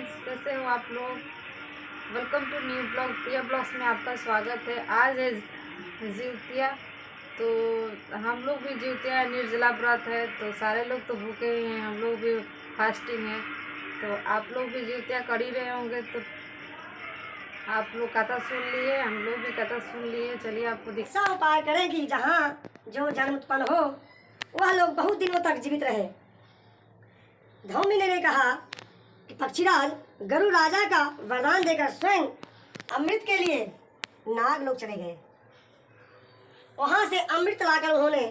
Friends, कैसे हो आप लोग। Welcome to new blog. Priya blogs में आपका स्वागत है। आज है जिउतिया, तो हम लोग भी जिउतिया निर्जला व्रत है, तो सारे लोग तो भूखे ही हैं, हम लोग भी फास्टिंग है। तो आप लोग भी जिउतिया कर ही रहे होंगे, तो आप लोग कथा सुन लिए, हम लोग भी कथा सुन लिए। चलिए आपको ऐसा उपाय करें कि जहाँ जो जन्म उत्पन्न हो वह लोग बहुत दिनों तक जीवित रहे। धौमिनी ने कहा कि पक्षीराज गरु राजा का वरदान देकर स्वयं अमृत के लिए नाग लोग चले गए। वहां से अमृत लाकर उन्होंने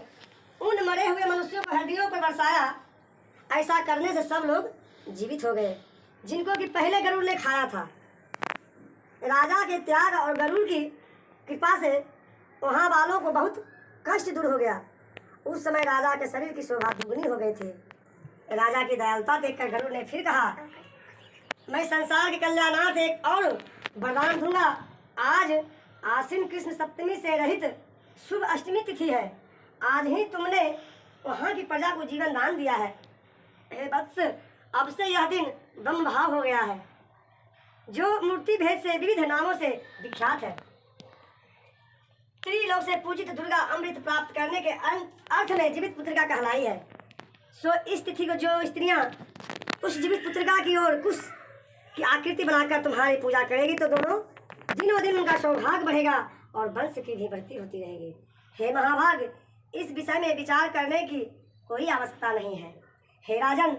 उन मरे हुए मनुष्यों को हड्डियों पर बरसाया। ऐसा करने से सब लोग जीवित हो गए जिनको कि पहले गरुड़ ने खाया था। राजा के त्याग और गरुड़ की कृपा से वहाँ वालों को बहुत कष्ट दूर हो गया। उस समय राजा के शरीर की शोभा दुगनी हो गई थी। राजा की दयालुता देखकर गरुड़ ने फिर कहा, मैं संसार के कल्याणार्थ एक और वरदान दूंगा। आज आश्विन कृष्ण सप्तमी से रहित शुभ अष्टमी तिथि है। आज ही तुमने वहाँ की प्रजा को जीवन दान दिया है। हे वत्स, अब से यह दिन ब्रह्म भाव हो गया है, जो मूर्ति भेद से विविध नामों से विख्यात है। त्रिलोक से पूजित दुर्गा अमृत प्राप्त करने के अर्थ में जीवित पुत्रिका कहलाई है। सो इस तिथि को जो स्त्रियां उस जीवित पुत्रिका की ओर कुश की आकृति बनाकर तुम्हारी पूजा करेगी, तो दिनों दिन उनका सौभाग्य बढ़ेगा और वंश की भी बढ़ती होती रहेगी। हे महाभाग, इस विषय में विचार करने की कोई आवश्यकता नहीं है। हे राजन,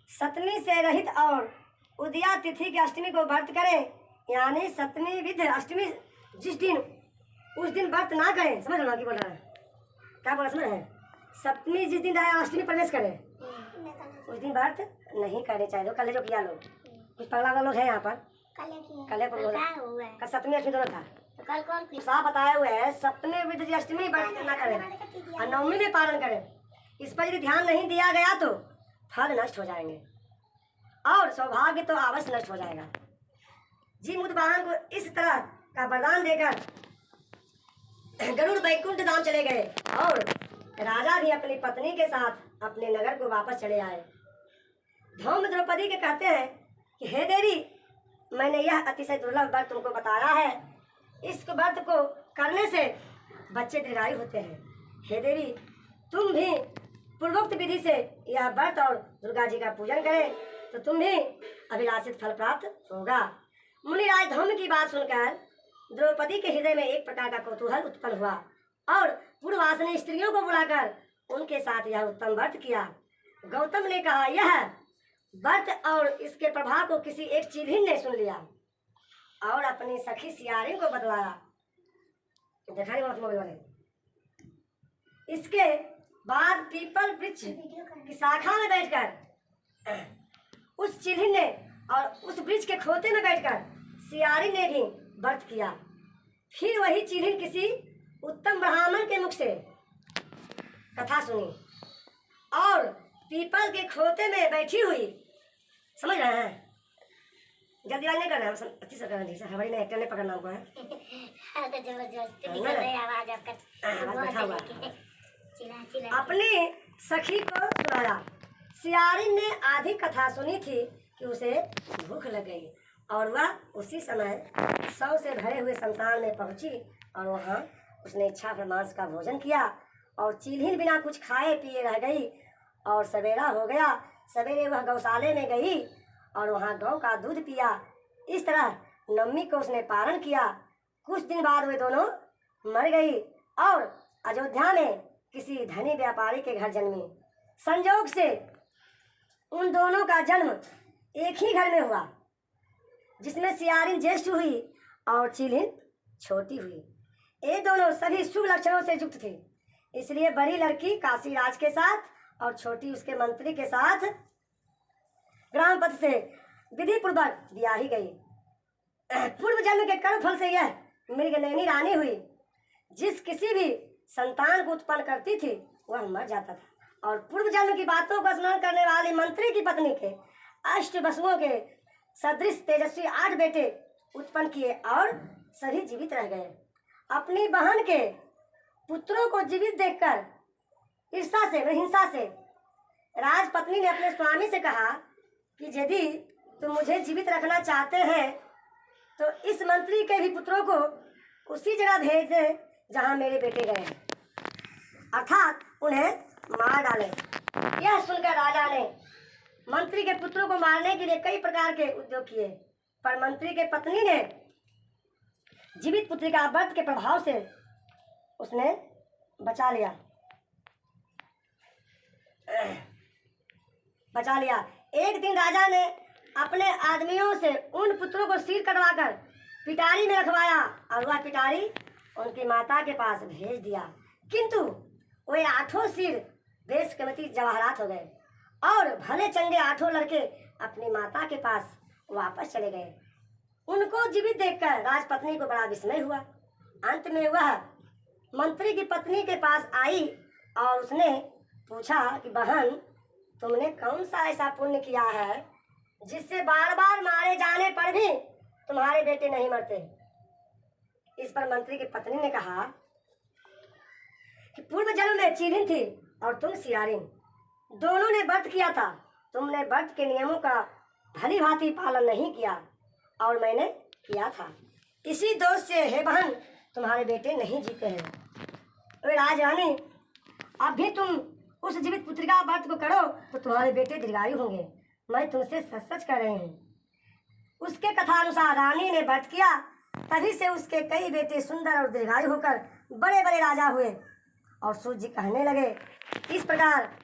सप्तमी से रहित और उदया तिथि की अष्टमी को व्रत करें, यानी सप्तमी विध अष्टमी जिस दिन उस दिन व्रत ना करें। समझ लो कि बोल रहा है, क्या बोला समझ है। सप्तमी जिस दिन आया अष्टमी प्रवेश करे उस दिन व्रत नहीं करने चाहिए। कल जो किया लोग, कुछ पगला लोग हैं यहाँ पर, कल सप्तमी अष्टमी दोनों था, कल कौन साफ बताया हुआ है। सप्तमी विध अष्टमी व्रत ना करें और नवमी में पालन करें। इस पर यदि ध्यान नहीं दिया गया तो फल नष्ट हो जाएंगे और सौभाग्य तो अवश्य नष्ट हो जाएगा। जी मुद्वाहन को इस तरह का वरदान देकर गरुड़ वैकुंठ धाम चले गए और राजा भी अपनी पत्नी के साथ अपने नगर को वापस चले आए। धौम द्रौपदी के कहते हैं कि हे देवी, मैंने यह अतिशय दुर्लभ व्रत तुमको बताया है। इस व्रत को करने से बच्चे दीर्घायु होते हैं। हे देवी, तुम भी पूर्वोक्त विधि से यह व्रत और दुर्गा जी का पूजन करें तो तुम भी अभिलाषित फल प्राप्त होगा। मुनिराज धौम की बात सुनकर द्रौपदी के हृदय में एक प्रकार का कौतूहल उत्पन्न हुआ और पूर्ववासिनी स्त्रियों को बुलाकर उनके साथ यह उत्तम व्रत किया। गौतम ने कहा, यह व्रत और इसके प्रभाव को किसी एक चिल्हिन ने सुन लिया और अपनी सखी सियारिन को बतलाया। देखा नहीं मोबाइल वाले। इसके बाद पीपल वृक्ष की शाखा में बैठकर उस चिल्हिन ने और उस वृक्ष के खोते में बैठकर सियारिन ने भी व्रत किया। फिर वही चिल्हिन किसी उत्तम ब्राह्मण के मुख से कथा सुनी और पीपल के खोते में बैठी हुई, समझ रहे हैं, जल्दीबाजी नहीं कर रहे हैं, अच्छी से कर रहे हैं, हमारी ने एक्टर ने पकड़ना हुआ है। तो जबरदस्ती निकल रही है आवाज आपका। अपनी सखी को सुनाया। सियारिन ने आधी कथा सुनी थी कि उसे भूख लग गई और वह उसी समय सौ से भरे हुए शमशान में पहुंची और वहां उसने इच्छा पर मांस का भोजन किया और चिल्हिन बिना कुछ खाए पिए रह गई और सवेरा हो गया। सवेरे वह गौशाले में गई और वहां गौ का दूध पिया। इस तरह नवमी को उसने पारण किया। कुछ दिन बाद वे दोनों मर गई और अयोध्या में किसी धनी व्यापारी के घर जन्मी। संजोग से उन दोनों का जन्म एक ही घर में हुआ, जिसमें सियारिन ज्येष्ठ हुई और चिल्हिन छोटी हुई। ये दोनों सभी शुभ लक्षणों से युक्त थे, इसलिए बड़ी लड़की काशीराज के साथ और छोटी उसके मंत्री के साथ ग्राम पथ से विधि पूर्वक ब्याही गई। पूर्व जन्म के कर्म फल से यह मृगनयनी रानी हुई। जिस किसी भी संतान को उत्पन्न करती थी वह मर जाता था और पूर्व जन्म की बातों का स्मरण करने वाली मंत्री की पत्नी के अष्ट वसुओं के सदृश तेजस्वी 8 बेटे उत्पन्न किए और सभी जीवित रह गए। अपनी बहन के पुत्रों को जीवित देखकर ईर्ष्या से हिंसा से राजपत्नी ने अपने स्वामी से कहा कि यदि तुम मुझे जीवित रखना चाहते हैं तो इस मंत्री के भी पुत्रों को उसी जगह भेज दें जहाँ मेरे बेटे गए हैं, अर्थात उन्हें मार डालें। यह सुनकर राजा ने मंत्री के पुत्रों को मारने के लिए कई प्रकार के उद्योग किए, पर मंत्री के पत्नी ने जीवित पुत्री का व्रत के प्रभाव से उसने बचा लिया। एक दिन राजा ने अपने आदमियों से उन पुत्रों को सिर कटवाकर पिटारी में रखवाया और वह पिटारी उनकी माता के पास भेज दिया, किंतु वे 8 सिर बेशकीमती जवाहरात हो गए और भले चंगे 8 लड़के अपनी माता के पास वापस चले गए। उनको जीवित देखकर राजपत्नी को बड़ा विस्मय हुआ। अंत में वह मंत्री की पत्नी के पास आई और उसने पूछा कि बहन, तुमने कौन सा ऐसा पुण्य किया है जिससे बार बार मारे जाने पर भी तुम्हारे बेटे नहीं मरते। इस पर मंत्री की पत्नी ने कहा कि पूर्व जन्म में चीलिन थी और तुम सियारिन, दोनों ने व्रत किया था। तुमने व्रत के नियमों का भली भांति पालन नहीं किया और मैंने किया था, इसी दोष से हे बहन तुम्हारे बेटे नहीं जीते हैं। अरे राजरानी, अब भी तुम उस जीवित पुत्री का व्रत को करो तो तुम्हारे बेटे दीर्घायु होंगे। मैं तुमसे सच सच कह रही हूँ। उसके कथानुसार रानी ने व्रत किया, तभी से उसके कई बेटे सुंदर और दीर्घायु होकर बड़े बड़े राजा हुए। और सूर्य जी कहने लगे, इस प्रकार